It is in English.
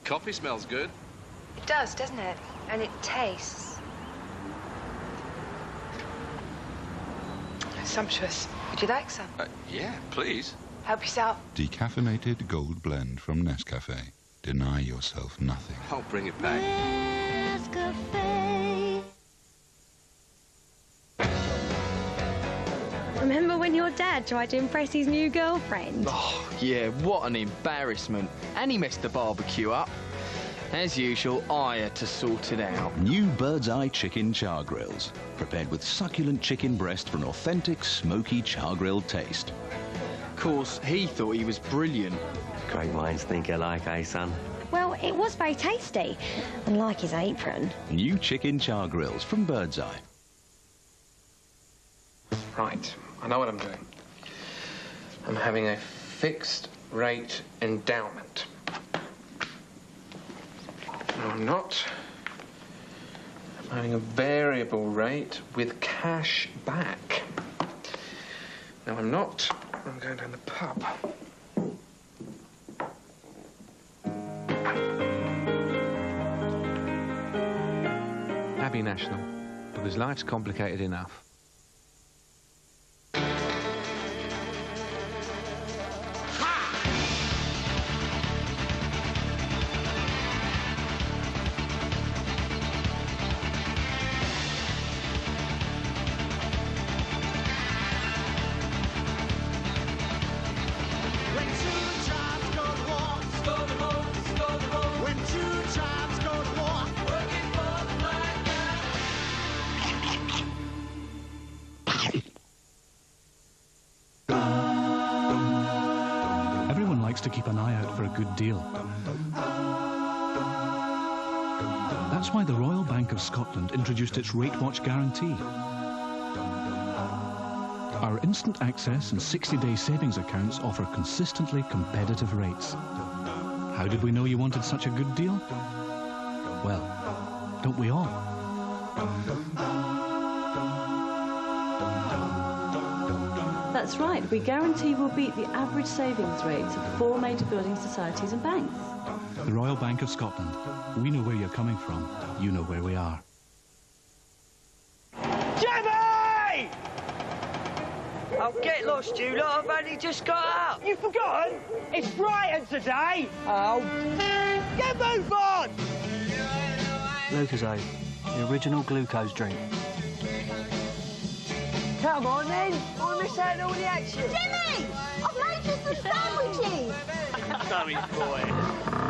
Coffee smells good. It does, doesn't it? And it tastes sumptuous. Would you like some? Yeah, please. Help yourself. Decaffeinated gold blend from Nescafe. Deny yourself nothing. I'll bring it back. Nescafe. Remember when your dad tried to impress his new girlfriend? Oh, yeah, what an embarrassment. And he messed the barbecue up. As usual, I had to sort it out. New Bird's Eye Chicken Char Grills. Prepared with succulent chicken breast for an authentic, smoky char-grilled taste. Of course, he thought he was brilliant. Great minds think alike, eh, son? Well, it was very tasty. And like his apron. New Chicken Char Grills from Bird's Eye. Right, I know what I'm doing. I'm having a fixed rate endowment. No, I'm not. I'm having a variable rate with cash back. No, I'm not. I'm going down the pub. Abbey National, because life's complicated enough. To keep an eye out for a good deal. That's why the Royal Bank of Scotland introduced its Rate Watch Guarantee. Our instant access and 60-day savings accounts offer consistently competitive rates. How did we know you wanted such a good deal? Well, don't we all? That's right. We guarantee we'll beat the average savings rates of 4 major building societies and banks. The Royal Bank of Scotland. We know where you're coming from. You know where we are. Jimmy! Oh, get lost, you lot. I've only just got up. You've forgotten? It's Brighton today. Oh. Get move on! Lucozade, the original glucose drink. Come on, then. I want to miss out on all the action. Jimmy! I've made you some sandwiches! Sorry, boy.